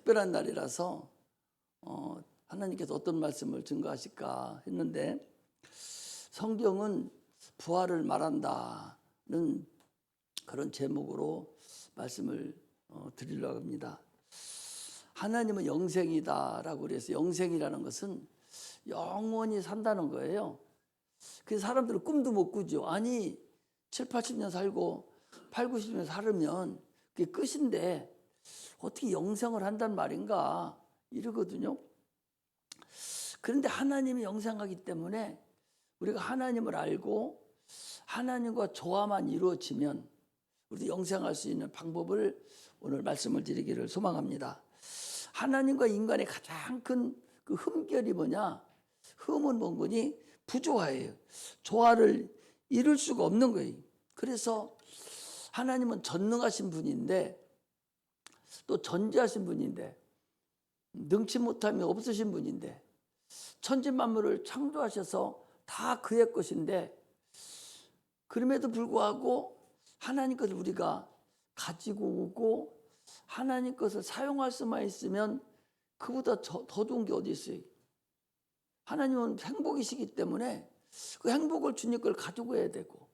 특별한 날이라서 하나님께서 어떤 말씀을 증거하실까 했는데, 성경은 부활을 말한다는 그런 제목으로 말씀을 드리려고 합니다. 하나님은 영생이다라고 그래서, 영생이라는 것은 영원히 산다는 거예요. 그래서 사람들은 꿈도 못 꾸죠. 아니 7, 80년 살고 8, 90년 살으면 그게 끝인데 어떻게 영생을 한단 말인가 이러거든요. 그런데 하나님이 영생하기 때문에 우리가 하나님을 알고 하나님과 조화만 이루어지면 우리도 영생할 수 있는 방법을 오늘 말씀을 드리기를 소망합니다. 하나님과 인간의 가장 큰 그 흠결이 뭐냐? 흠은 뭔거니? 부조화예요. 조화를 이룰 수가 없는 거예요. 그래서 하나님은 전능하신 분인데, 또 전지하신 분인데, 능치 못함이 없으신 분인데, 천지 만물을 창조하셔서 다 그의 것인데, 그럼에도 불구하고 하나님 것을 우리가 가지고 오고 하나님 것을 사용할 수만 있으면 그보다 더 좋은 게 어디 있어요? 하나님은 행복이시기 때문에 그 행복을 주님 걸 가지고 해야 되고,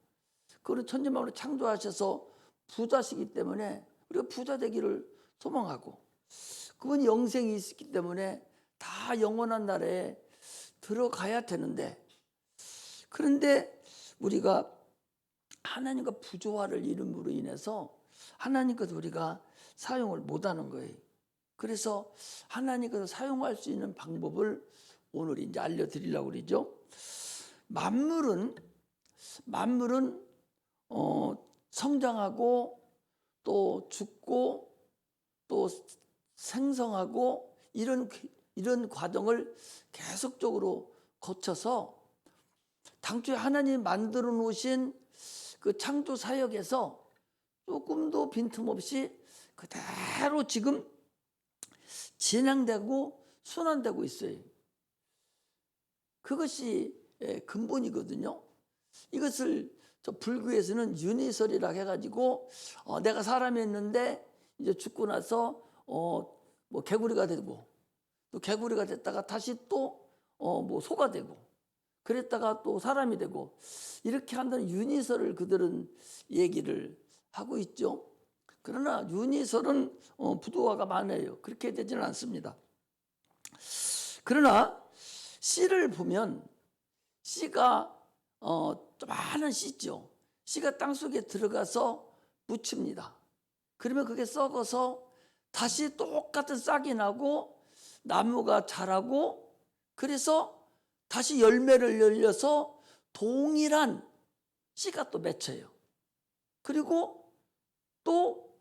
그리고 천지 만물을 창조하셔서 부자시기 때문에 우리가 부자 되기를 소망하고, 그분이 영생이 있기 때문에 다 영원한 나라에 들어가야 되는데, 그런데 우리가 하나님과 부조화를 이룸으로 인해서 하나님 것을 우리가 사용을 못하는 거예요. 그래서 하나님 것을 사용할 수 있는 방법을 오늘 이제 알려드리려고 그러죠. 만물은 성장하고 또 죽고 또 생성하고 이런 과정을 계속적으로 거쳐서 당초에 하나님이 만들어 놓으신 그 창조 사역에서 조금도 빈틈없이 그대로 지금 진행되고 순환되고 있어요. 그것이 근본이거든요. 이것을 저 불교에서는 윤회설이라고 해가지고 내가 사람이었는데 이제 죽고 나서 뭐 개구리가 되고, 또 개구리가 됐다가 다시 또 뭐 소가 되고, 그랬다가 또 사람이 되고, 이렇게 한다는 윤회설을 그들은 얘기를 하고 있죠. 그러나 윤회설은 부도화가 많아요. 그렇게 되지는 않습니다. 그러나 씨를 보면 씨가 많은 씨죠. 씨가 땅속에 들어가서 묻힙니다. 그러면 그게 썩어서 다시 똑같은 싹이 나고 나무가 자라고, 그래서 다시 열매를 열려서 동일한 씨가 또 맺혀요. 그리고 또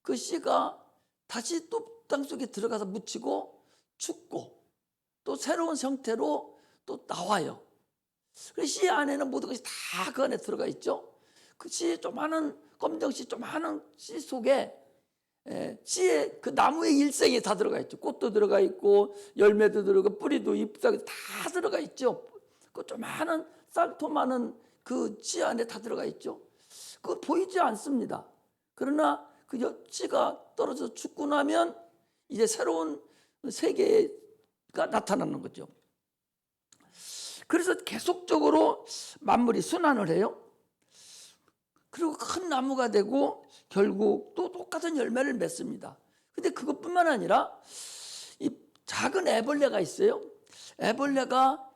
그 씨가 다시 또 땅속에 들어가서 묻히고 죽고 또 새로운 형태로 또 나와요. 씨 안에는 모든 것이 다 그 안에 들어가 있죠. 그 씨 조그마한 검정씨 조그마한 씨 속에 씨의 그 나무의 일생이 다 들어가 있죠. 꽃도 들어가 있고 열매도 들어가고 뿌리도 잎사귀도 다 들어가 있죠. 그 조그마한 쌀토마는 그 씨 안에 다 들어가 있죠. 그거 보이지 않습니다. 그러나 그 씨가 떨어져서 죽고 나면 이제 새로운 세계가 나타나는 거죠. 그래서 계속적으로 만물이 순환을 해요. 그리고 큰 나무가 되고 결국 또 똑같은 열매를 맺습니다. 근데 그것뿐만 아니라 이 작은 애벌레가 있어요. 애벌레가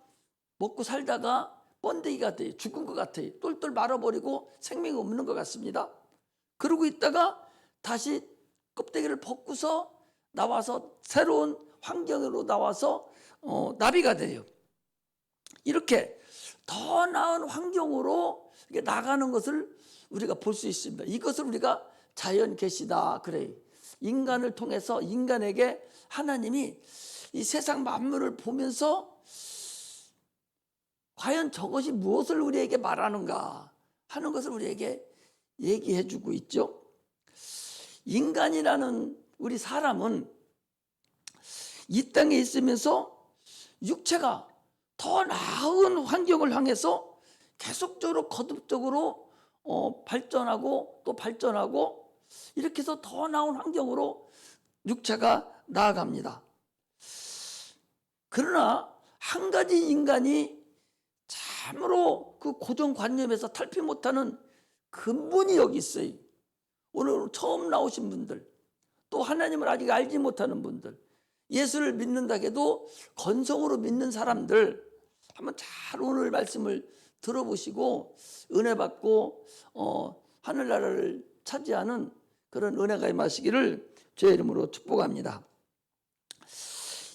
먹고 살다가 번데기 같아요. 죽은 것 같아요. 똘똘 말아버리고 생명이 없는 것 같습니다. 그러고 있다가 다시 껍데기를 벗고서 나와서 새로운 환경으로 나와서 나비가 돼요. 이렇게 더 나은 환경으로 나가는 것을 우리가 볼 수 있습니다. 이것을 우리가 자연 계시다 그래요. 인간을 통해서 인간에게 하나님이 이 세상 만물을 보면서 과연 저것이 무엇을 우리에게 말하는가 하는 것을 우리에게 얘기해 주고 있죠. 인간이라는 우리 사람은 이 땅에 있으면서 육체가 더 나은 환경을 향해서 계속적으로 거듭적으로 발전하고 또 발전하고, 이렇게 해서 더 나은 환경으로 육체가 나아갑니다. 그러나 한 가지 인간이 참으로 그 고정관념에서 탈피 못하는 근본이 여기 있어요. 오늘 처음 나오신 분들, 또 하나님을 아직 알지 못하는 분들, 예수를 믿는다 해도 건성으로 믿는 사람들, 한번 잘 오늘 말씀을 들어보시고 은혜 받고 하늘나라를 차지하는 그런 은혜가 임하시기를 주의 이름으로 축복합니다.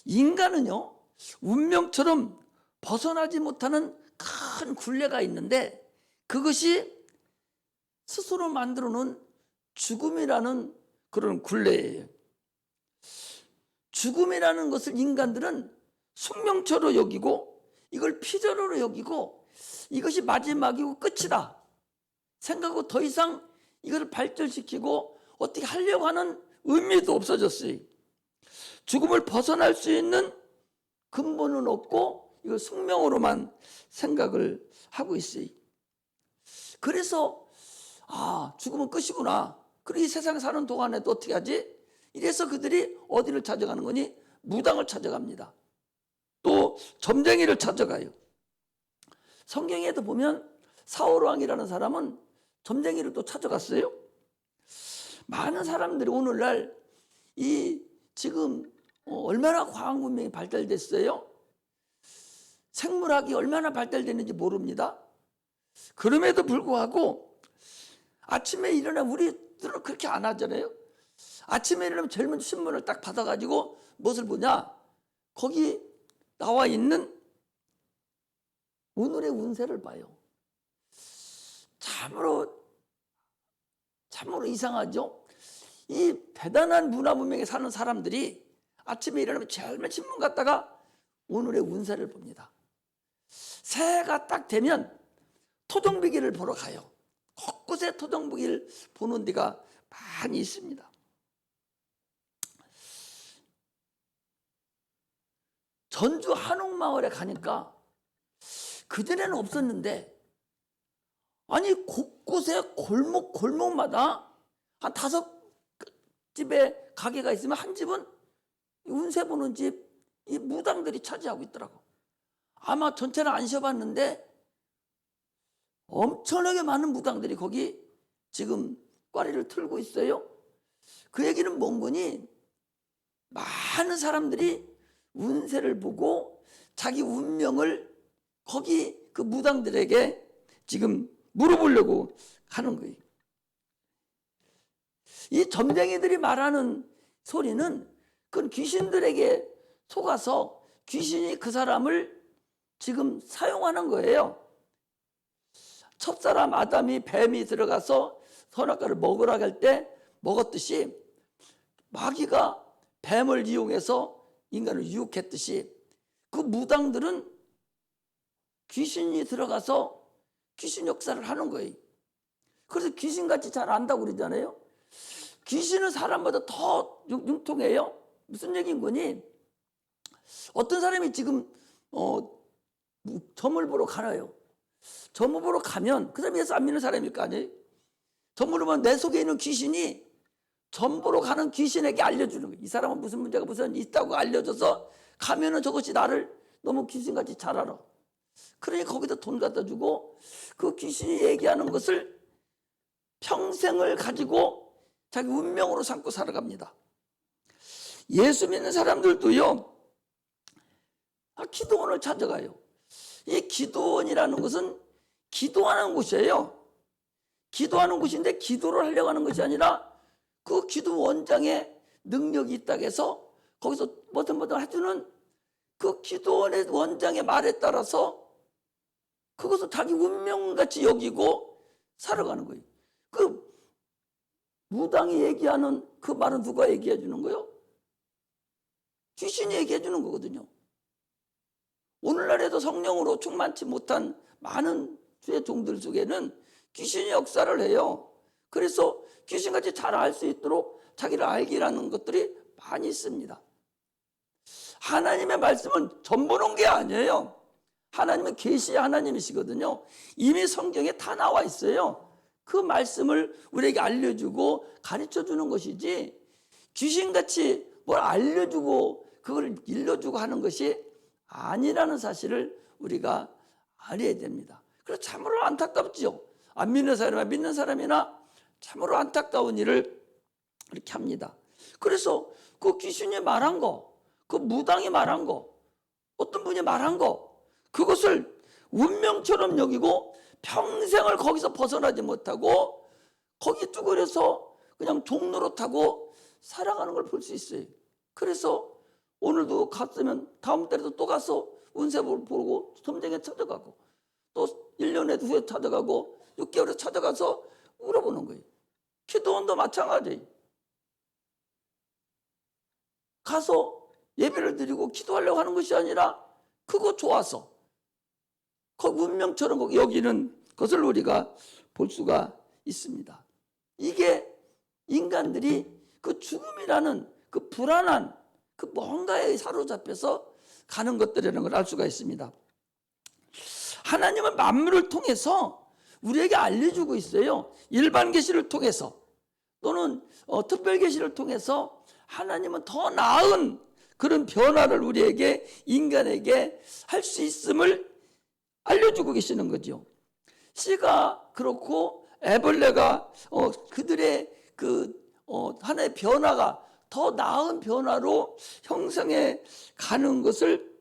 인간은요, 운명처럼 벗어나지 못하는 큰 굴레가 있는데, 그것이 스스로 만들어 놓은 죽음이라는 그런 굴레예요. 죽음이라는 것을 인간들은 숙명처로 여기고, 이걸 피조로로 여기고, 이것이 마지막이고 끝이다 생각하고 더 이상 이것을 발전시키고 어떻게 하려고 하는 의미도 없어졌어요. 죽음을 벗어날 수 있는 근본은 없고 이걸 숙명으로만 생각을 하고 있어요. 그래서 죽음은 끝이구나. 그리고 이 세상 사는 동안에도 어떻게 하지? 이래서 그들이 어디를 찾아가는 거니? 무당을 찾아갑니다. 또 점쟁이를 찾아가요. 성경에도 보면 사울왕이라는 사람은 점쟁이를 또 찾아갔어요. 많은 사람들이 오늘날 이 지금 얼마나 과학 문명이 발달됐어요? 생물학이 얼마나 발달됐는지 모릅니다. 그럼에도 불구하고 아침에 일어나, 우리들은 그렇게 안 하잖아요. 아침에 일어나면 제일 먼저 신문을 딱 받아가지고 무엇을 보냐? 거기 나와 있는 오늘의 운세를 봐요. 참으로 이상하죠? 이 대단한 문화 문명에 사는 사람들이 아침에 일어나면 제일 먼저 신문 갖다가 오늘의 운세를 봅니다. 새해가 딱 되면 토종비기를 보러 가요. 곳곳에 토종비기를 보는 데가 많이 있습니다. 전주 한옥마을에 가니까 그전에는 없었는데, 아니 곳곳에 골목마다 한 5집의 가게가 있으면 한 집은 운세 보는 집, 이 무당들이 차지하고 있더라고. 아마 전체는 안 쉬어봤는데 엄청나게 많은 무당들이 거기 지금 꽈리를 틀고 있어요. 그 얘기는 뭔 거니? 많은 사람들이 운세를 보고 자기 운명을 거기 그 무당들에게 지금 물어보려고 하는 거예요. 이 점쟁이들이 말하는 소리는 그건 귀신들에게 속아서 귀신이 그 사람을 지금 사용하는 거예요. 첫사람 아담이 뱀이 들어가서 선악과를 먹으라 할 때 먹었듯이, 마귀가 뱀을 이용해서 인간을 유혹했듯이, 그 무당들은 귀신이 들어가서 귀신 역사를 하는 거예요. 그래서 귀신같이 잘 안다고 그러잖아요. 귀신은 사람보다 더 융통해요. 무슨 얘기인 거니? 어떤 사람이 지금 점을 보러 가나요? 점을 보러 가면 그 사람이 예수 안 믿는 사람일 거 아니에요? 점을 보면 내 속에 있는 귀신이 점 보러 가는 귀신에게 알려주는 거예요. 이 사람은 무슨 문제가 무슨 있다고 알려줘서 가면은 저것이 나를 너무 귀신같이 잘 알아. 그러니 거기다 돈 갖다 주고 그 귀신이 얘기하는 것을 평생을 가지고 자기 운명으로 삼고 살아갑니다. 예수 믿는 사람들도요, 기도원을 찾아가요. 이 기도원이라는 것은 기도하는 곳이에요. 기도하는 곳인데 기도를 하려고 하는 것이 아니라 그 기도 원장의 능력이 있다고 해서 거기서 뭐든 해주는 그 기도원의 원장의 말에 따라서 그것을 자기 운명같이 여기고 살아가는 거예요. 그 무당이 얘기하는 그 말은 누가 얘기해 주는 거예요? 귀신이 얘기해 주는 거거든요. 오늘날에도 성령으로 충만치 못한 많은 주의 종들 속에는 귀신이 역사를 해요. 그래서 귀신같이 잘 알 수 있도록 자기를 알기라는 것들이 많이 있습니다. 하나님의 말씀은 전부 놓은 게 아니에요. 하나님은 계시의 하나님이시거든요. 이미 성경에 다 나와 있어요. 그 말씀을 우리에게 알려주고 가르쳐주는 것이지, 귀신같이 뭘 알려주고 그걸 일러주고 하는 것이 아니라는 사실을 우리가 알아야 됩니다. 그래서 참으로 안타깝죠. 안 믿는 사람이나 믿는 사람이나 참으로 안타까운 일을 이렇게 합니다. 그래서 그 귀신이 말한 거, 그 무당이 말한 거, 어떤 분이 말한 거, 그것을 운명처럼 여기고 평생을 거기서 벗어나지 못하고 거기 뚜그려서 그냥 종로로 타고 살아가는 걸 볼 수 있어요. 그래서 오늘도 갔으면 다음 달에도 또 가서 운세 보고 점쟁이 찾아가고 또 1년에 후에 찾아가고 6개월에 찾아가서 물어보는 거예요. 기도원도 마찬가지예요. 가서 예배를 드리고 기도하려고 하는 것이 아니라 그거 좋아서 그 운명처럼 여기는 것을 우리가 볼 수가 있습니다. 이게 인간들이 그 죽음이라는 그 불안한 그 뭔가에 사로잡혀서 가는 것들이라는 걸 알 수가 있습니다. 하나님은 만물을 통해서 우리에게 알려주고 있어요. 일반 계시를 통해서 또는 특별 계시를 통해서 하나님은 더 나은 그런 변화를 우리에게 인간에게 할 수 있음을 알려주고 계시는 거죠. 씨가 그렇고 애벌레가 그들의 하나의 변화가 더 나은 변화로 형성해 가는 것을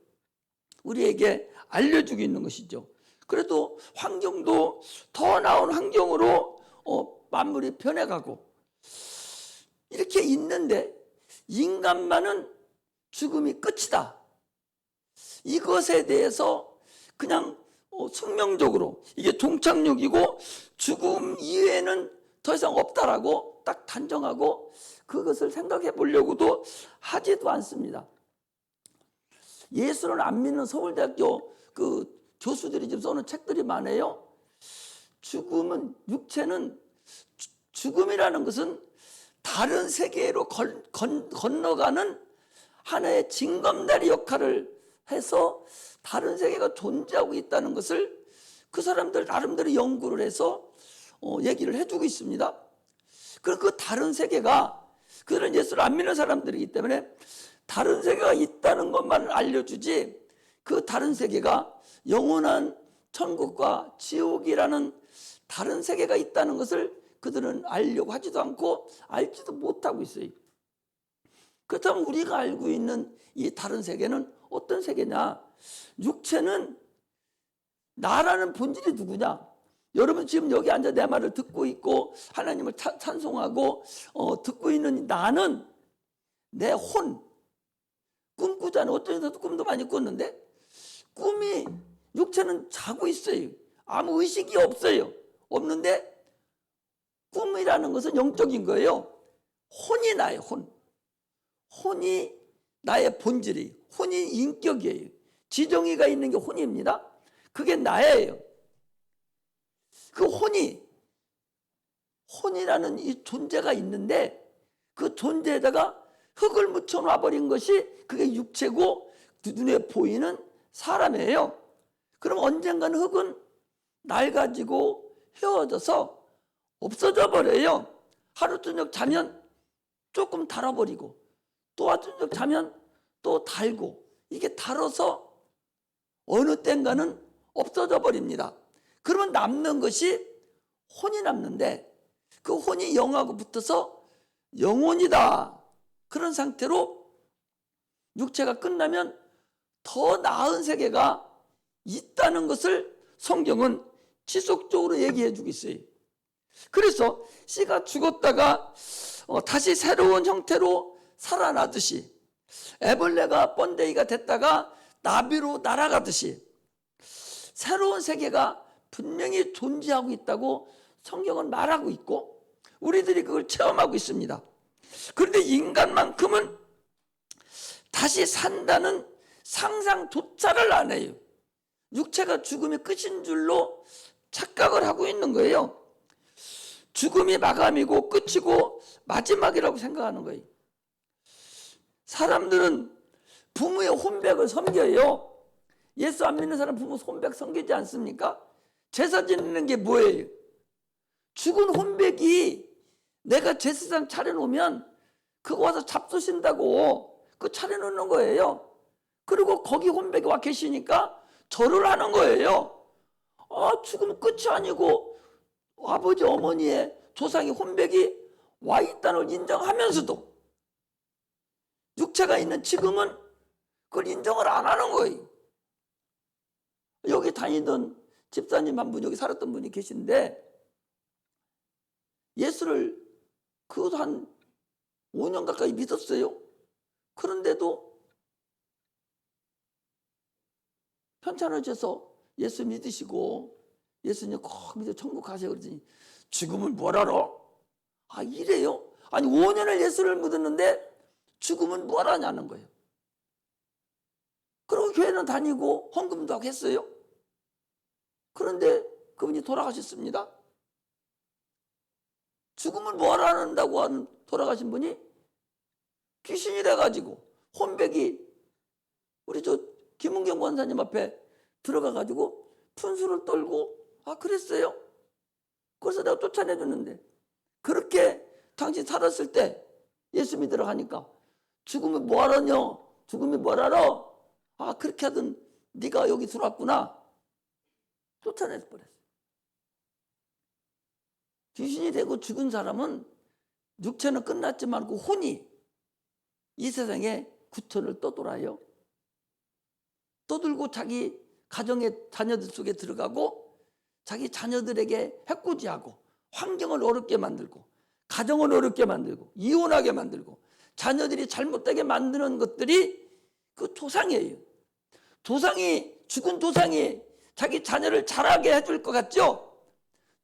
우리에게 알려주고 있는 것이죠. 그래도 환경도 더 나은 환경으로 만물이 변해가고 이렇게 있는데 인간만은 죽음이 끝이다. 이것에 대해서 그냥 숙명적으로 이게 종착역이고 죽음 이외에는 더 이상 없다라고 딱 단정하고 그것을 생각해 보려고도 하지도 않습니다. 예수를 안 믿는 서울대학교 그 교수들이 지금 써는 책들이 많아요. 육체는 죽음이라는 것은 다른 세계로 건너가는 하나의 징검다리 역할을 해서 다른 세계가 존재하고 있다는 것을 그 사람들 나름대로 연구를 해서 얘기를 해주고 있습니다. 그리고 그 다른 세계가 그들은 예수를 안 믿는 사람들이기 때문에 다른 세계가 있다는 것만 알려주지 그 다른 세계가 영원한 천국과 지옥이라는 다른 세계가 있다는 것을 그들은 알려고 하지도 않고 알지도 못하고 있어요. 그렇다면 우리가 알고 있는 이 다른 세계는 어떤 세계냐? 육체는 나라는 본질이 누구냐? 여러분 지금 여기 앉아 내 말을 듣고 있고 하나님을 찬송하고 듣고 있는 나는 내 혼, 꿈꾸잖아요. 어떤 사람도 꿈도 많이 꿨는데 꿈이 육체는 자고 있어요. 아무 의식이 없어요. 없는데 꿈이라는 것은 영적인 거예요. 혼이 나요. 혼이 나의 본질이에요. 혼이 인격이에요. 지정의가 있는 게 혼입니다. 그게 나예요. 그 혼이라는 이 존재가 있는데 그 존재에다가 흙을 묻혀놔 버린 것이 그게 육체고 눈에 보이는 사람이에요. 그럼 언젠가는 흙은 낡아지고 헤어져서 없어져 버려요. 하루 저녁 자면 조금 달아버리고 또 하루 저녁 자면 또 달고 이게 달아서 어느 땐가는 없어져 버립니다. 그러면 남는 것이 혼이 남는데 그 혼이 영하고 붙어서 영혼이다. 그런 상태로 육체가 끝나면 더 나은 세계가 있다는 것을 성경은 지속적으로 얘기해 주고 있어요. 그래서 씨가 죽었다가 다시 새로운 형태로 살아나듯이 애벌레가 번데기가 됐다가 나비로 날아가듯이 새로운 세계가 분명히 존재하고 있다고 성경은 말하고 있고 우리들이 그걸 체험하고 있습니다. 그런데 인간만큼은 다시 산다는 상상조차를 안 해요. 육체가 죽음이 끝인 줄로 착각을 하고 있는 거예요. 죽음이 마감이고 끝이고 마지막이라고 생각하는 거예요. 사람들은 부모의 혼백을 섬겨요. 예수 안 믿는 사람 부모 혼백 섬기지 않습니까? 제사 지내는 게 뭐예요? 죽은 혼백이 내가 제사상 차려놓으면 그거 와서 잡수신다고 그 차려놓는 거예요. 그리고 거기 혼백이 와 계시니까 절을 하는 거예요. 죽으면 끝이 아니고 아버지 어머니의 조상이 혼백이 와 있다는 걸 인정하면서도 육체가 있는 지금은 그걸 인정을 안 하는 거예요. 여기 다니던 집사님 한 분, 여기 살았던 분이 계신데 예수를 그것도 한 5년 가까이 믿었어요. 그런데도 편찮으셔서 예수 믿으시고 예수님 꼭 믿어 천국 가세요 그러더니 죽음을 뭘 알아? 이래요? 아니 5년을 예수를 믿었는데 죽음은 뭘 하냐는 거예요. 그리고 교회는 다니고 헌금도 하고 했어요. 그런데 그분이 돌아가셨습니다. 죽음을 뭘 한다고 돌아가신 분이 귀신이 돼가지고 혼백이 우리 저 김은경 권사님 앞에 들어가가지고 분수를 떨고 그랬어요. 그래서 내가 쫓아내줬는데 그렇게 당신 살았을 때 예수 믿으러 가니까 죽음이 뭐 하러냐? 죽음이 뭘 알아? 그렇게 하던 네가 여기 들어왔구나. 쫓아내서 버렸어요. 귀신이 되고 죽은 사람은 육체는 끝났지만 그 혼이 이 세상에 구천을 떠돌아요. 떠들고 자기 가정의 자녀들 속에 들어가고 자기 자녀들에게 해코지하고 환경을 어렵게 만들고 가정을 어렵게 만들고 이혼하게 만들고 자녀들이 잘못되게 만드는 것들이 그 조상이에요. 죽은 조상이 자기 자녀를 잘하게 해줄 것 같죠?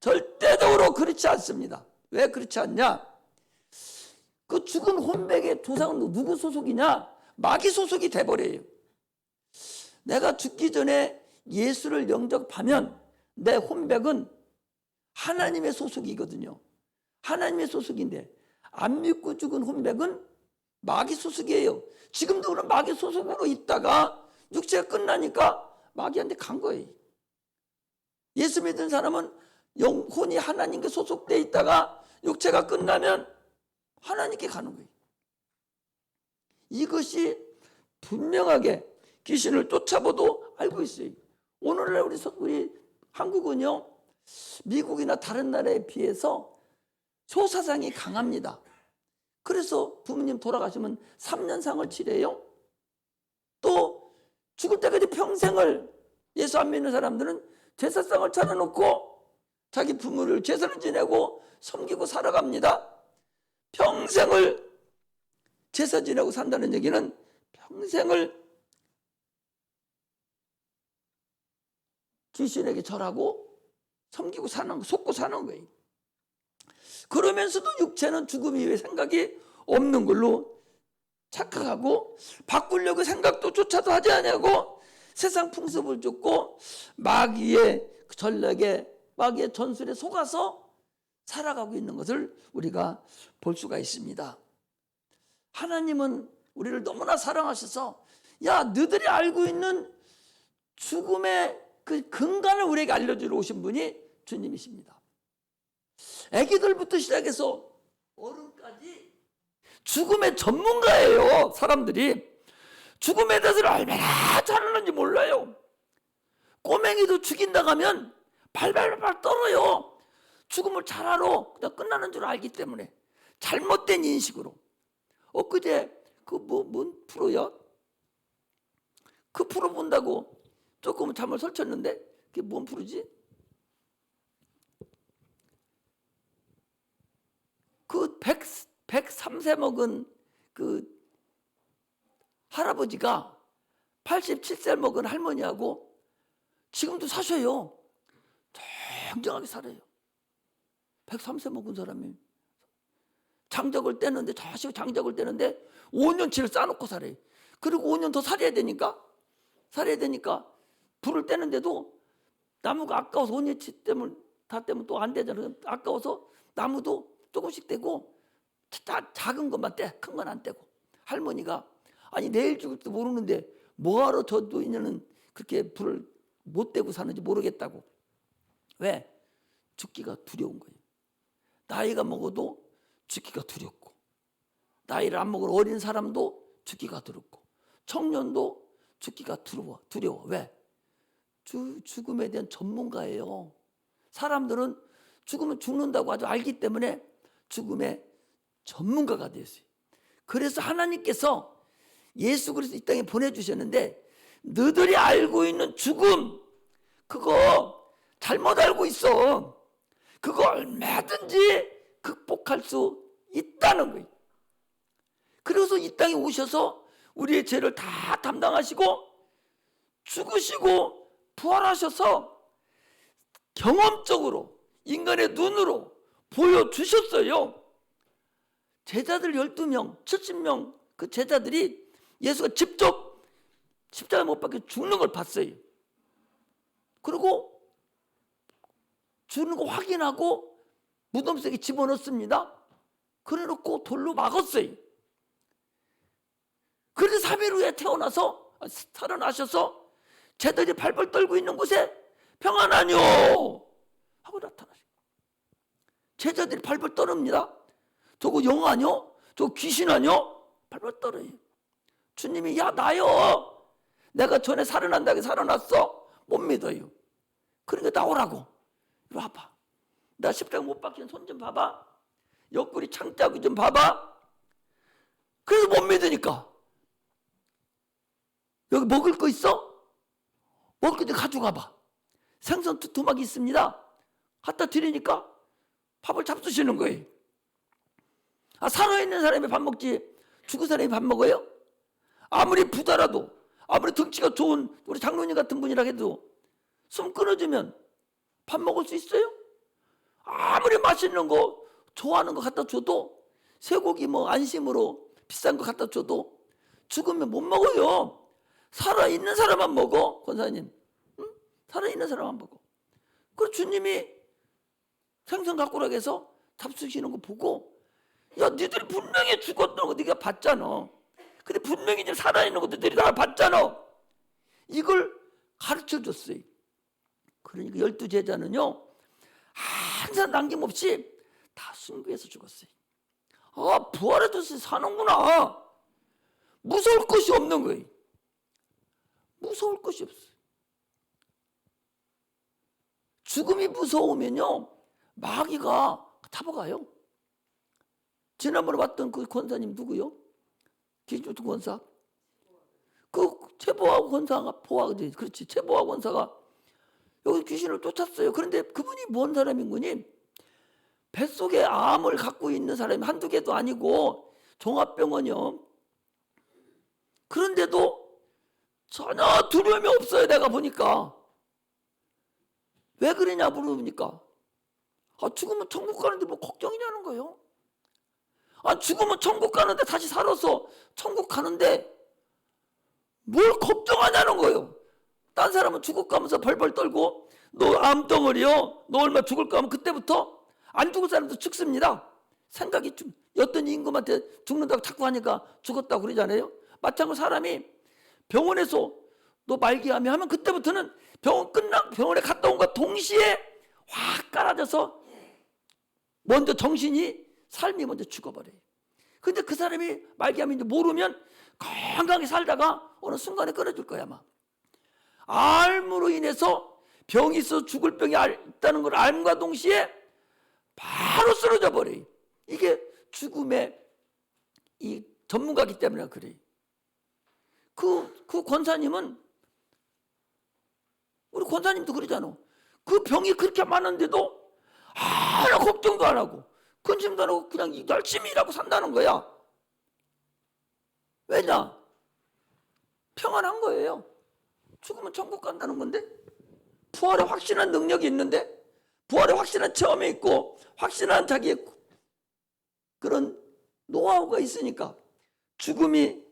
절대적으로 그렇지 않습니다. 왜 그렇지 않냐? 그 죽은 혼백의 조상은 누구 소속이냐? 마귀 소속이 돼버려요. 내가 죽기 전에 예수를 영접하면 내 혼백은 하나님의 소속이거든요. 하나님의 소속인데 안 믿고 죽은 혼백은 마귀 소속이에요. 지금도 그런 마귀 소속으로 있다가 육체가 끝나니까 마귀한테 간 거예요. 예수 믿은 사람은 영혼이 하나님께 소속되어 있다가 육체가 끝나면 하나님께 가는 거예요. 이것이 분명하게 귀신을 쫓아봐도 알고 있어요. 오늘날 우리 한국은요, 미국이나 다른 나라에 비해서 소사상이 강합니다. 그래서 부모님 돌아가시면 3년상을 치래요. 또 죽을 때까지 평생을 예수 안 믿는 사람들은 제사상을 차려놓고 자기 부모를 제사를 지내고 섬기고 살아갑니다. 평생을 제사 지내고 산다는 얘기는 평생을 귀신에게 절하고 섬기고 사는 거, 속고 사는 거예요. 그러면서도 육체는 죽음 이외의 생각이 없는 걸로 착각하고 바꾸려고 생각도 조차도 하지 않냐고 세상 풍습을 쫓고 마귀의 전략에 마귀의 전술에 속아서 살아가고 있는 것을 우리가 볼 수가 있습니다. 하나님은 우리를 너무나 사랑하셔서 너희들이 알고 있는 죽음의 그 근간을 우리에게 알려주러 오신 분이 주님이십니다. 아기들부터 시작해서 어른까지 죽음의 전문가예요. 사람들이 죽음에 대해서 얼마나 잘 아는지 몰라요. 꼬맹이도 죽인다 하면 발발발 떨어요. 죽음을 잘 알아. 그냥 끝나는 줄 알기 때문에 잘못된 인식으로. 엊그제 뭔 프로야? 그 프로 본다고 조금 잠을 설쳤는데 그게 뭔 프로지? 그 103세 먹은 그 할아버지가 87세 먹은 할머니하고 지금도 사셔요. 정정하게 살아요. 103세 먹은 사람이 장작을 떼는데 자식 장작을 떼는데 5년치를 쌓아놓고 살아요. 그리고 5년 더 살아야 되니까 불을 떼는데도 나무가 아까워서 5년치 때문에 다 떼면 또 안 되잖아요. 아까워서 나무도 조금씩 떼고 다 작은 것만 떼, 큰 건 안 떼고. 할머니가 내일 죽을지도 모르는데 뭐하러 저 노인네는 그렇게 불을 못 떼고 사는지 모르겠다고. 왜? 죽기가 두려운 거예요. 나이가 먹어도 죽기가 두렵고 나이를 안 먹은 어린 사람도 죽기가 두렵고 청년도 죽기가 두려워. 왜? 죽음에 대한 전문가예요. 사람들은 죽으면 죽는다고 아주 알기 때문에 죽음의 전문가가 됐어요. 그래서 하나님께서 예수 그리스도 이 땅에 보내주셨는데 너희들이 알고 있는 죽음 그거 잘못 알고 있어. 그거 얼마든지 극복할 수 있다는 거예요. 그래서 이 땅에 오셔서 우리의 죄를 다 담당하시고 죽으시고 부활하셔서 경험적으로 인간의 눈으로 보여주셨어요. 제자들 12명, 70명 그 제자들이 예수가 직접 십자가에 못 박혀 죽는 걸 봤어요. 그리고 죽는 거 확인하고 무덤 속에 집어넣습니다. 그래놓고 돌로 막았어요. 그래서 3일 후에 살아나셔서 제자들이 발벌 떨고 있는 곳에 평안하뇨 하고 나타나셔요. 제자들이 발벌 떨읍니다. 저거 영 아뇨? 저거 귀신 아뇨? 발벌 떨어요. 주님이 야 나요. 내가 전에 살아난다고 살아났어. 못 믿어요. 그러니까 나오라고. 이리 와봐. 나 십자가 못 박힌 손 좀 봐봐. 옆구리 창자국 좀 봐봐. 그래서 못 믿으니까 여기 먹을 거 있어? 먹을 거 가져가봐. 생선 두툼하게 있습니다. 갖다 드리니까 밥을 잡수시는 거예요. 아, 살아있는 사람이 밥 먹지 죽은 사람이 밥 먹어요? 아무리 부자라도 아무리 덩치가 좋은 우리 장로님 같은 분이라 해도 숨 끊어주면 밥 먹을 수 있어요? 아무리 맛있는 거 좋아하는 거 갖다 줘도 쇠고기 뭐 안심으로 비싼 거 갖다 줘도 죽으면 못 먹어요. 살아있는 사람만 먹어. 권사님, 응? 살아있는 사람만 먹어. 그래서 주님이 생선 갖고 오라고 해서 잡수시는 거 보고 야 니들이 분명히 죽었던 거 네가 봤잖아. 근데 분명히 지금 살아있는 것도 너희들이 다 봤잖아. 이걸 가르쳐줬어요. 그러니까 12제자는요 항상 남김없이 다 순교해서 죽었어요. 아 부활해서 사는구나. 무서울 것이 없는 거예요. 무서울 것이 없어요. 죽음이 무서우면요 마귀가 잡아가요. 지난번에 봤던 그 권사님 누구요? 기주도 권사. 그 최보아 권사가 그렇지 최보아 권사가 여기 귀신을 쫓았어요. 그런데 그분이 뭔 사람인 거니? 뱃속에 암을 갖고 있는 사람이 한두 개도 아니고 종합병원이요. 그런데도 전혀 두려움이 없어요. 내가 보니까. 왜 그러냐 물어보니까 아 죽으면 천국 가는데 뭐 걱정이냐는 거예요. 아 죽으면 천국 가는데 다시 살아서 천국 가는데 뭘 걱정하냐는 거예요. 딴 사람은 죽을 가면서 벌벌 떨고 너 암덩어리요. 너 얼마 죽을까 하면 그때부터 안 죽을 사람도 죽습니다. 생각이 좀 어떤 임금한테 죽는다고 자꾸 하니까 죽었다고 그러잖아요. 마찬가지로 사람이 병원에서 너 말기암이 하면 그때부터는 병원에 갔다 온 것과 동시에 확 깔아져서 먼저 정신이 삶이 먼저 죽어버려요. 근데 그 사람이 말기암인지 모르면 건강하게 살다가 어느 순간에 끊어질 거야 아마. 암으로 인해서 병이 있어 죽을 병이 있다는 걸 알과 동시에 바로 쓰러져 버려요. 이게 죽음의 이 전문가이기 때문에 그래요. 그 권사님은 우리 권사님도 그러잖아. 그 병이 그렇게 많은데도 하나 걱정도 안 하고 근심도 안 하고 그냥 열심히 일하고 산다는 거야. 왜냐? 평안한 거예요. 죽으면 천국 간다는 건데 부활에 확신한 능력이 있는데 부활에 확신한 체험이 있고 확신한 자기의 그런 노하우가 있으니까 죽음이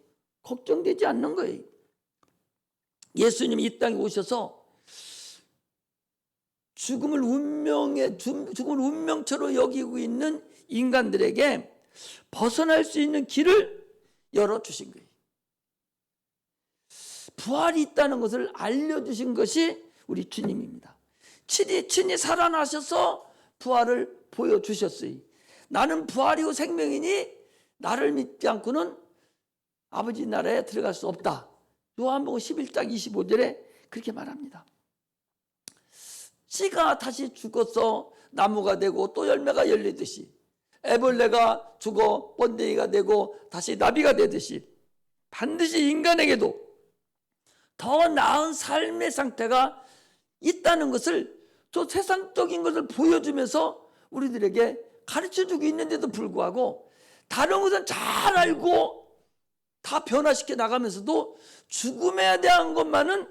걱정되지 않는 거예요. 예수님이 이 땅에 오셔서 죽음을 운명처럼 여기고 있는 인간들에게 벗어날 수 있는 길을 열어주신 거예요. 부활이 있다는 것을 알려주신 것이 우리 주님입니다. 친히 살아나셔서 부활을 보여주셨어요. 나는 부활이고 생명이니 나를 믿지 않고는 아버지 나라에 들어갈 수 없다. 요한복음 11장 25절에 그렇게 말합니다. 씨가 다시 죽어서 나무가 되고 또 열매가 열리듯이, 애벌레가 죽어 번데기가 되고 다시 나비가 되듯이, 반드시 인간에게도 더 나은 삶의 상태가 있다는 것을, 저 세상적인 것을 보여주면서 우리들에게 가르쳐주고 있는데도 불구하고, 다른 것은 잘 알고 다 변화시켜 나가면서도 죽음에 대한 것만은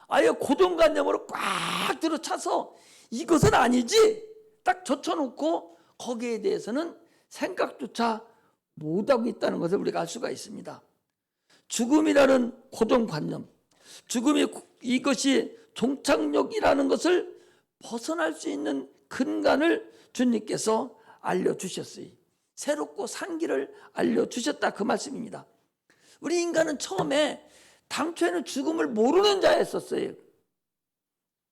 아예 고정관념으로 꽉 들어차서 이것은 아니지 딱 젖혀놓고 거기에 대해서는 생각조차 못하고 있다는 것을 우리가 알 수가 있습니다. 죽음이라는 고정관념, 죽음이 이것이 종착역이라는 것을 벗어날 수 있는 근간을 주님께서 알려주셨어요. 새롭고 산 길을 알려주셨다, 그 말씀입니다. 우리 인간은 처음에 당초에는 죽음을 모르는 자였었어요.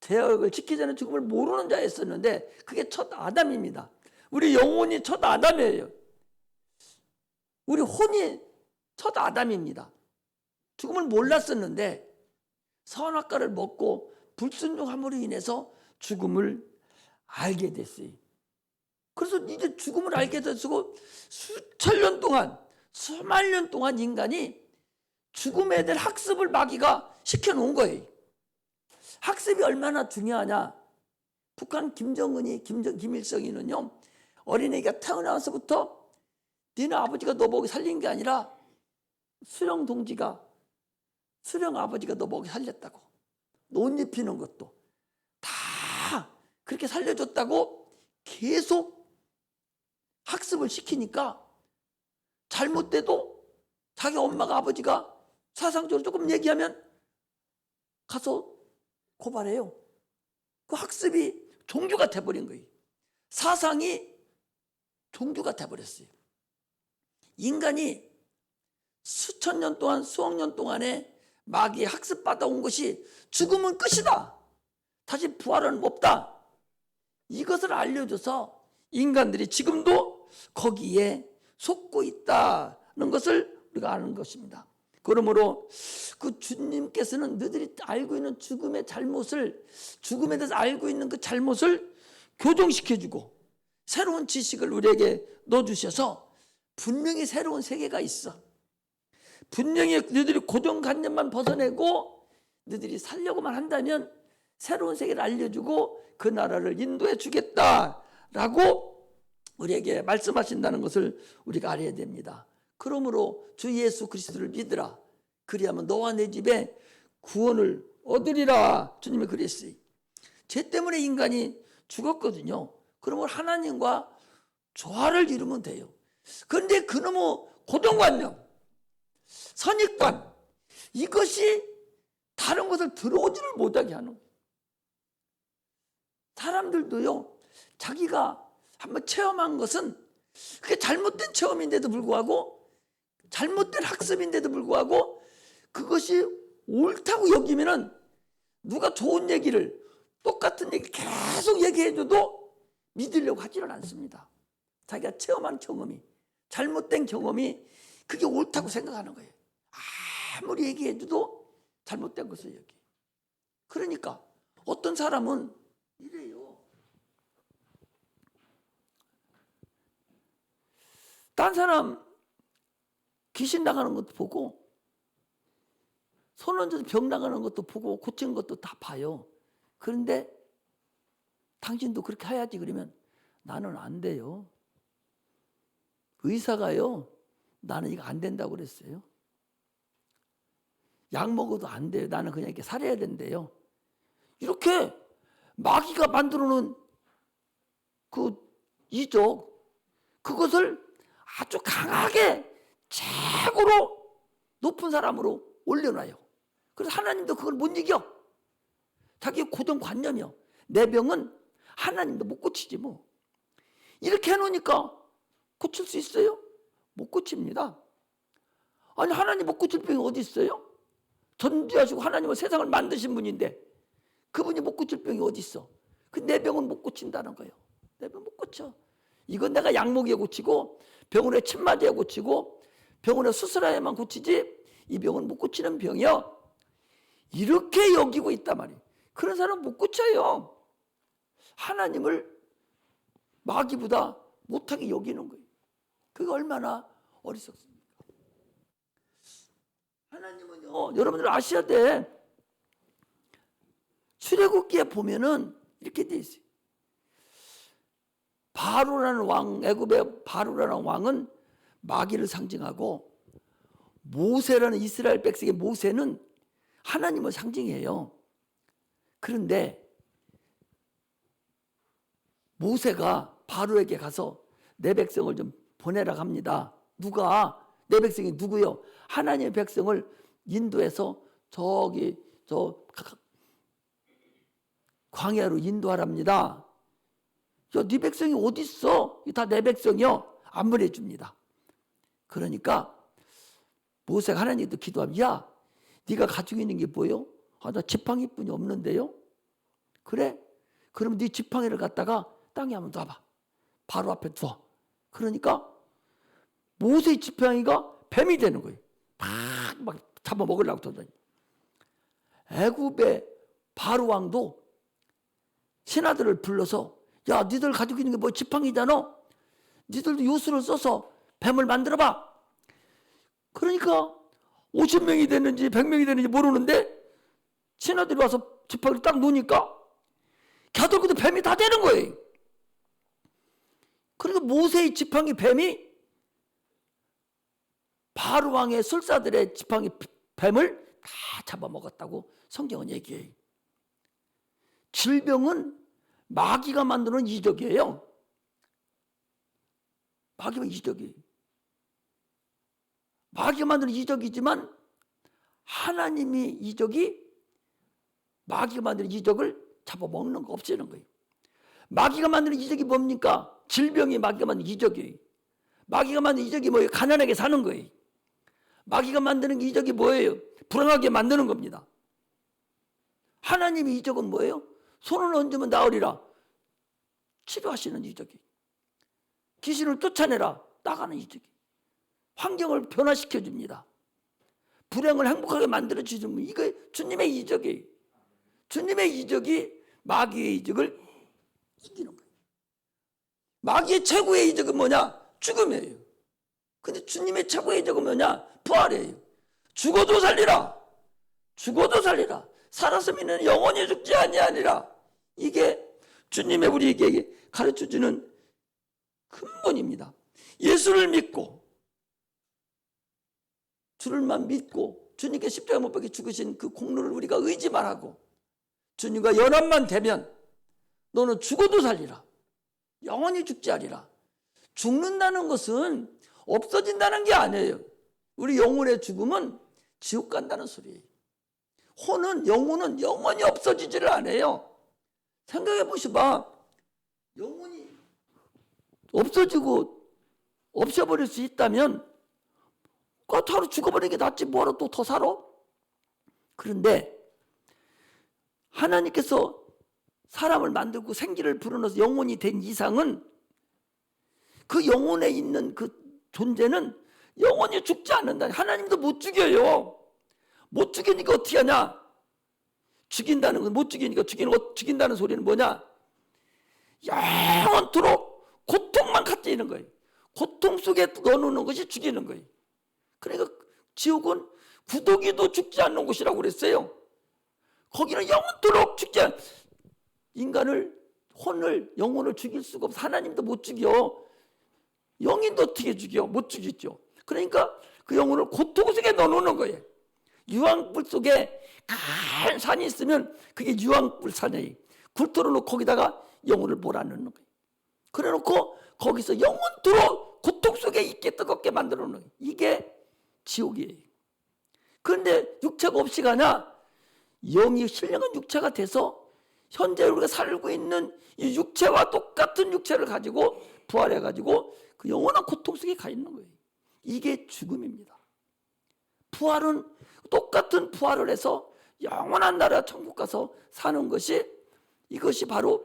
대역을 지키기 전에 죽음을 모르는 자였었는데 그게 첫 아담입니다. 우리 영혼이 첫 아담이에요. 우리 혼이 첫 아담입니다. 죽음을 몰랐었는데 선악과를 먹고 불순종함으로 인해서 죽음을 알게 됐어요. 그래서 이제 죽음을 알게 됐고 수천 년 동안, 수만 년 동안 인간이 죽음에 대한 학습을 마귀가 시켜놓은 거예요. 학습이 얼마나 중요하냐. 북한 김일성이는요, 어린애가 태어나서부터 너네 아버지가 너 보고 살린 게 아니라 수령 아버지가 너 보고 살렸다고. 옷 입히는 것도 다 그렇게 살려줬다고 계속 학습을 시키니까 잘못돼도 자기 엄마가 아버지가 사상적으로 조금 얘기하면 가서 고발해요. 그 학습이 종교가 돼버린 거예요. 사상이 종교가 돼버렸어요. 인간이 수천 년 동안, 수억 년 동안에 마귀의 학습받아온 것이 죽음은 끝이다, 다시 부활은 없다, 이것을 알려줘서 인간들이 지금도 거기에 속고 있다는 것을 우리가 아는 것입니다. 그러므로 그 주님께서는 너희들이 알고 있는 죽음의 잘못을, 죽음에 대해서 알고 있는 그 잘못을 교정시켜주고 새로운 지식을 우리에게 넣어주셔서 분명히 새로운 세계가 있어. 분명히 너희들이 고정관념만 벗어내고 너희들이 살려고만 한다면 새로운 세계를 알려주고 그 나라를 인도해 주겠다라고 우리에게 말씀하신다는 것을 우리가 알아야 됩니다. 그러므로 주 예수 그리스도를 믿으라. 그리하면 너와 내 집에 구원을 얻으리라. 주님이 그랬어요. 죄 때문에 인간이 죽었거든요. 그러면 하나님과 조화를 이루면 돼요. 그런데 그놈의 고정관념, 선입관, 이것이 다른 것을 들어오지를 못하게 하는 거예요. 사람들도요, 자기가 한번 체험한 것은 그게 잘못된 체험인데도 불구하고, 잘못된 학습인데도 불구하고 그것이 옳다고 여기면은 누가 좋은 얘기를, 똑같은 얘기를 계속 얘기해줘도 믿으려고 하지는 않습니다. 자기가 체험한 경험이, 잘못된 경험이 그게 옳다고 생각하는 거예요. 아무리 얘기해줘도 잘못된 것을 여기. 그러니까 어떤 사람은 이래요. 딴 사람 귀신 나가는 것도 보고, 손 얹어서 병 나가는 것도 보고, 고치는 것도 다 봐요. 그런데 당신도 그렇게 해야지. 그러면 나는 안 돼요. 의사가요, 나는 이거 안 된다고 그랬어요. 약 먹어도 안 돼요. 나는 그냥 이렇게 살아야 된대요. 이렇게 마귀가 만들어 놓은 그 이적, 그것을 아주 강하게 최고로 높은 사람으로 올려놔요. 그래서 하나님도 그걸 못 이겨. 자기의 고정관념이요. 내 병은 하나님도 못 고치지 뭐. 이렇게 해놓으니까 고칠 수 있어요? 못 고칩니다. 아니, 하나님 못 고칠 병이 어디 있어요? 전지하시고 하나님은 세상을 만드신 분인데 그분이 못 고칠 병이 어디 있어? 그 내 병은 못 고친다는 거예요. 내 병 못 고쳐. 이건 내가 약 먹여 고치고 병원에 침 맞아야 고치고 병원에 수술해야만 고치지 이 병은 못 고치는 병이야. 이렇게 여기고 있단 말이에요. 그런 사람 못 고쳐요. 하나님을 마귀보다 못하게 여기는 거예요. 그게 얼마나 어리석습니까? 하나님은요, 여러분들 아셔야 돼. 출애굽기에 보면은 이렇게 돼 있어요. 바로라는 왕, 애굽의 바로라는 왕은 마귀를 상징하고, 모세라는 이스라엘 백성의 모세는 하나님을 상징해요. 그런데 모세가 바로에게 가서 내 백성을 좀 보내라 합니다. 누가? 내 백성이 누구요? 하나님의 백성을 인도해서 저기 광야로 인도하랍니다. 네 백성이 어디 있어? 다 내 백성이요. 안 보내줍니다. 그러니까 모세가 하나님께 기도하면, 야, 네가 가지고 있는 게 뭐요? 나 지팡이뿐이 없는데요. 그래? 그럼 네 지팡이를 갖다가 땅에 한번 놔봐. 바로 앞에 둬. 그러니까 모세의 지팡이가 뱀이 되는 거예요. 막 잡아먹으려고 돌다니. 애굽의 바로 왕도 신하들을 불러서, 야, 니들 가지고 있는 게 뭐 지팡이잖아. 니들도 요술을 써서 뱀을 만들어봐. 그러니까 50명이 됐는지 100명이 됐는지 모르는데 신하들이 와서 지팡이를 딱 놓으니까 겨들고도 뱀이 다 되는 거예요. 그러니까 모세의 지팡이 뱀이 바로 왕의 술사들의 지팡이 뱀을 다 잡아먹었다고 성경은 얘기해요. 질병은 마귀가 만드는 이적이에요. 마귀가 이적이에요. 마귀가 만드는 이적이지만 하나님이 이적이 마귀가 만드는 이적을 잡아먹는 거 없애는 거예요. 마귀가 만드는 이적이 뭡니까? 질병이 마귀가 만드는 이적이에요. 마귀가 만드는 이적이 뭐예요? 가난하게 사는 거예요. 마귀가 만드는 이적이 뭐예요? 불안하게 만드는 겁니다. 하나님의 이적은 뭐예요? 손을 얹으면 나으리라. 치료하시는 이적이. 귀신을 쫓아내라. 나가는 이적이. 환경을 변화시켜 줍니다. 불행을 행복하게 만들어 주시는 분. 이거 주님의 이적이에요. 주님의 이적이 마귀의 이적을 이기는 거예요. 마귀의 최고의 이적은 뭐냐? 죽음이에요. 근데 주님의 최고의 이적은 뭐냐? 부활이에요. 죽어도 살리라. 죽어도 살리라. 살았으면 영원히 죽지 아니하니라. 이게 주님의 우리에게 가르쳐주는 근본입니다. 예수를 믿고 주를만 믿고 주님께 십자가 못 박혀 죽으신 그 공로를 우리가 의지만 하고 주님과 연합만 되면 너는 죽어도 살리라. 영원히 죽지 않으리라. 죽는다는 것은 없어진다는 게 아니에요. 우리 영혼의 죽음은 지옥 간다는 소리예요. 영혼은 영원히 없어지지를 않아요. 생각해 보시봐. 영혼이 없어지고 없애버릴 수 있다면 하루 죽어버리는 게 낫지 뭐하러 또 더 살아? 그런데 하나님께서 사람을 만들고 생기를 불어넣어서 영혼이 된 이상은 그 영혼에 있는 그 존재는 영원히 죽지 않는다. 하나님도 못 죽여요. 못 죽이니까 어떻게 하냐? 죽인다는 건 못 죽이니까 죽인다는 소리는 뭐냐? 영원토록 고통만 갖게 있는 거예요. 고통 속에 넣어놓는 것이 죽이는 거예요. 그러니까 지옥은 구더기도 죽지 않는 곳이라고 그랬어요. 거기는 영원토록 죽지 않는 인간을 영혼을 죽일 수가 없어. 하나님도 못 죽여. 영인도 어떻게 죽여? 못 죽이죠. 그러니까 그 영혼을 고통 속에 넣어놓는 거예요. 유황불 속에 간 산이 있으면 그게 유황불 산이에요. 굴 털어놓고 거기다가 영혼을 몰아넣는 거예요. 그래놓고 거기서 영원토록 고통 속에 있게 뜨겁게 만들어 놓는 거예요. 이게 지옥이에요. 그런데 육체가 없이 가냐? 영이 신령한 육체가 돼서 현재 우리가 살고 있는 이 육체와 똑같은 육체를 가지고 부활해가지고 그 영원한 고통 속에 가 있는 거예요. 이게 죽음입니다. 부활은 똑같은 부활을 해서 영원한 나라 천국 가서 사는 것이 이것이 바로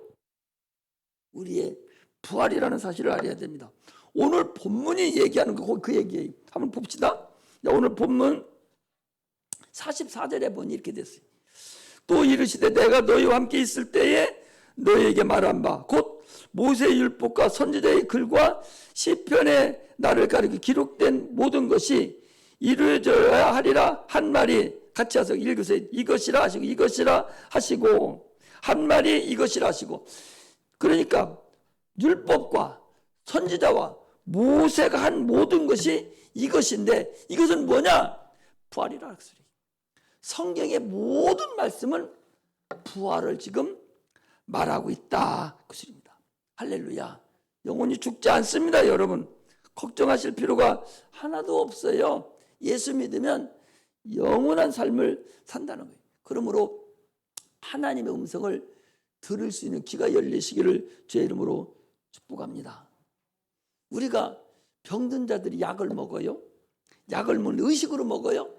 우리의 부활이라는 사실을 알아야 됩니다. 오늘 본문이 얘기하는 거 그 얘기예요. 한번 봅시다. 오늘 본문 44절에 보니 이렇게 됐어요. 또 이르시되 내가 너희와 함께 있을 때에 너희에게 말한 바 곧 모세의 율법과 선지자의 글과 시편에 나를 가리켜 기록된 모든 것이 이루어져야 하리라 한 말이 같이 하셔서 읽으세요. 이것이라 하시고 이것이라 하시고 한 말이 이것이라 하시고. 그러니까 율법과 선지자와 모세가 한 모든 것이 이것인데 이것은 뭐냐? 부활이라 그 소리. 성경의 모든 말씀은 부활을 지금 말하고 있다 그 소리입니다. 할렐루야. 영혼이 죽지 않습니다. 여러분 걱정하실 필요가 하나도 없어요. 예수 믿으면 영원한 삶을 산다는 거예요. 그러므로 하나님의 음성을 들을 수 있는 귀가 열리시기를 주의 이름으로 축복합니다. 우리가 병든 자들이 약을 먹어요? 약을 먹는 의식으로 먹어요?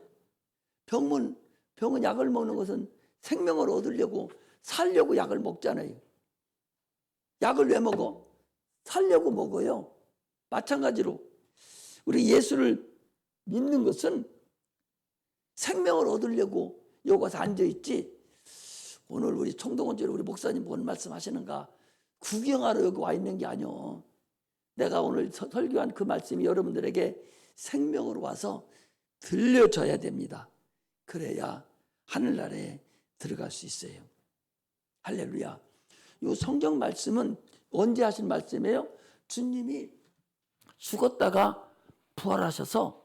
병은 약을 먹는 것은 생명을 얻으려고 살려고 약을 먹잖아요. 약을 왜 먹어? 살려고 먹어요. 마찬가지로 우리 예수를 믿는 것은 생명을 얻으려고 여기 와서 앉아있지. 오늘 우리 청동원교회 우리 목사님 뭔 말씀하시는가 구경하러 여기 와 있는 게 아니오. 내가 오늘 설교한 그 말씀이 여러분들에게 생명으로 와서 들려줘야 됩니다. 그래야 하늘나라에 들어갈 수 있어요. 할렐루야. 이 성경 말씀은 언제 하신 말씀이에요? 주님이 죽었다가 부활하셔서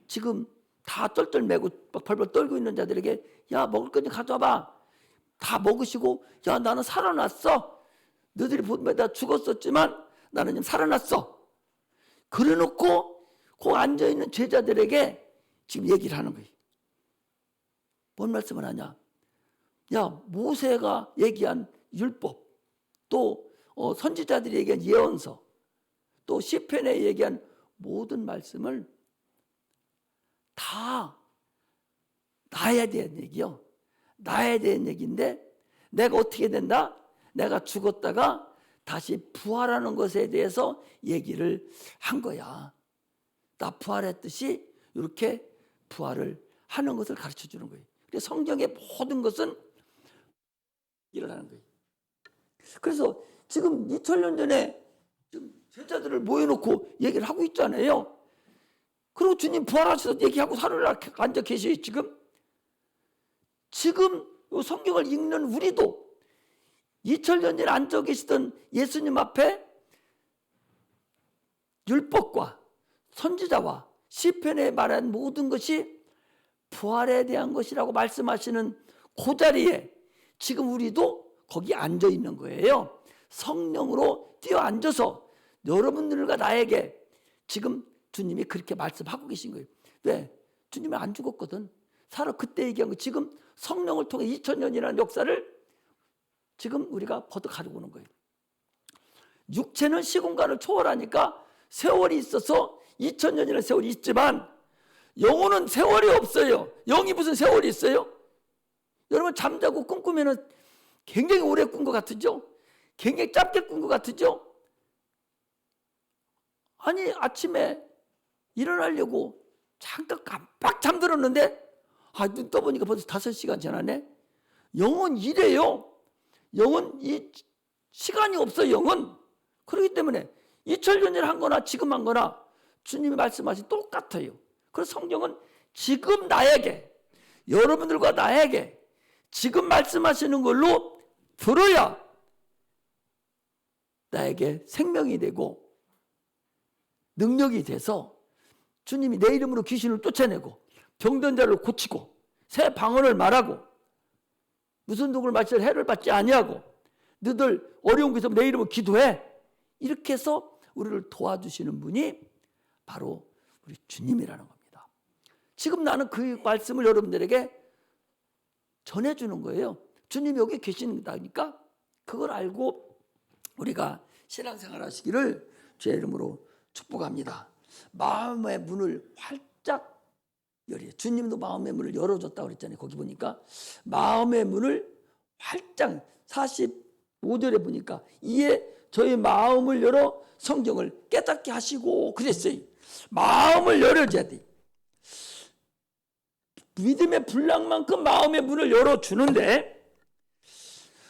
지금 다 똘똘매고 벌벌 떨고 있는 자들에게 야 먹을 거 좀 가져와봐. 다 먹으시고 야 나는 살아났어. 너희들이 보면 나 죽었었지만 나는 지금 살아났어. 그래놓고 그 앉아있는 제자들에게 지금 얘기를 하는 거예요. 뭔 말씀을 하냐? 야 모세가 얘기한 율법 또 선지자들이 얘기한 예언서 또 시편에 얘기한 모든 말씀을 다 나에 대한 얘기요. 나에 대한 얘기인데 내가 어떻게 된다? 내가 죽었다가 다시 부활하는 것에 대해서 얘기를 한 거야. 나 부활했듯이 이렇게 부활을 하는 것을 가르쳐 주는 거예요. 그래서 성경의 모든 것은 일어나는 거예요. 그래서 지금 2000년 전에 지금 제자들을 모여놓고 얘기를 하고 있잖아요. 그리고 주님 부활하셔서 얘기하고 하늘나라 앉아 계셔요. 지금 성경을 읽는 우리도 2000년 전에 앉아 계시던 예수님 앞에 율법과 선지자와 시편에 말한 모든 것이 부활에 대한 것이라고 말씀하시는 그 자리에 지금 우리도 거기 앉아 있는 거예요. 성령으로 뛰어 앉아서 여러분들과 나에게 지금 주님이 그렇게 말씀하고 계신 거예요. 왜? 주님은 안 죽었거든. 살아 그때 얘기한 거 지금 성령을 통해 2000년이라는 역사를 지금 우리가 거듭가지고 오는 거예요. 육체는 시공간을 초월하니까 세월이 있어서 2000년이라는 세월이 있지만 영혼은 세월이 없어요. 영이 무슨 세월이 있어요? 여러분 잠자고 꿈꾸면 굉장히 오래 꾼 것 같으죠? 굉장히 짧게 꾼 것 같으죠? 아니 아침에 일어나려고 잠깐 깜빡 잠들었는데 눈 떠보니까 벌써 5시간 지났네. 영은 이래요. 영은 이 시간이 없어요. 영은. 그렇기 때문에 2000년 전에 한 거나 지금 한 거나 주님이 말씀하신 똑같아요. 그래서 성경은 지금 나에게 여러분들과 나에게 지금 말씀하시는 걸로 들어야 나에게 생명이 되고 능력이 돼서 주님이 내 이름으로 귀신을 쫓아내고 병든 자를 고치고 새 방언을 말하고 무슨 독을 마시려 해를 받지 아니하고 너들 어려운 곳에서 내 이름으로 기도해 이렇게 해서 우리를 도와주시는 분이 바로 우리 주님이라는 겁니다. 지금 나는 그 말씀을 여러분들에게 전해주는 거예요. 주님이 여기 계신다니까 그걸 알고 우리가 신앙생활 하시기를 주의 이름으로 축복합니다. 마음의 문을 활짝 열어요. 주님도 마음의 문을 열어줬다고 그랬잖아요. 거기 보니까 마음의 문을 활짝 45절에 보니까 이에 저희 마음을 열어 성경을 깨닫게 하시고 그랬어요. 마음을 열어줘야 돼. 믿음의 분량만큼 마음의 문을 열어주는데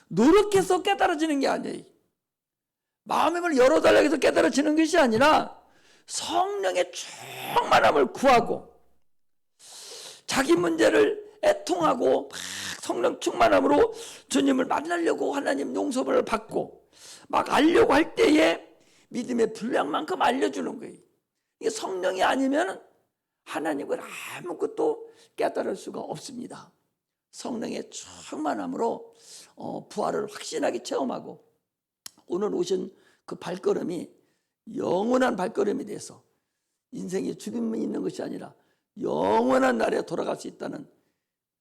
노력해서 깨달아지는 게 아니에요. 마음의 문을 열어달라고 해서 깨달아지는 것이 아니라 성령의 충만함을 구하고 자기 문제를 애통하고 막 성령 충만함으로 주님을 만나려고 하나님 용서를 받고 막 알려고 할 때에 믿음의 분량만큼 알려주는 거예요. 이게 성령이 아니면 하나님을 아무것도 깨달을 수가 없습니다. 성령의 충만함으로 부활을 확신하게 체험하고 오늘 오신 그 발걸음이 영원한 발걸음이 돼서 인생에 죽음이 있는 것이 아니라 영원한 날에 돌아갈 수 있다는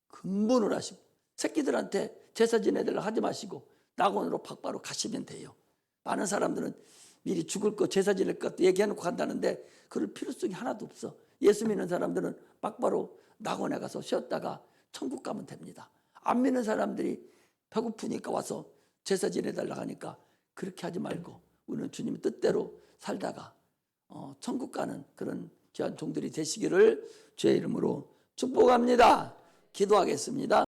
근본을 하시고 새끼들한테 제사 지내달라 하지 마시고 낙원으로 바로 가시면 돼요. 많은 사람들은 미리 죽을 것 제사 지낼 것 얘기해놓고 간다는데 그럴 필요성이 하나도 없어. 예수 믿는 사람들은 바로 낙원에 가서 쉬었다가 천국 가면 됩니다. 안 믿는 사람들이 배고프니까 와서 제사 지내달라 하니까 그렇게 하지 말고 우리는 주님의 뜻대로 살다가 천국 가는 그런 귀한 종들이 되시기를 주의 이름으로 축복합니다. 기도하겠습니다.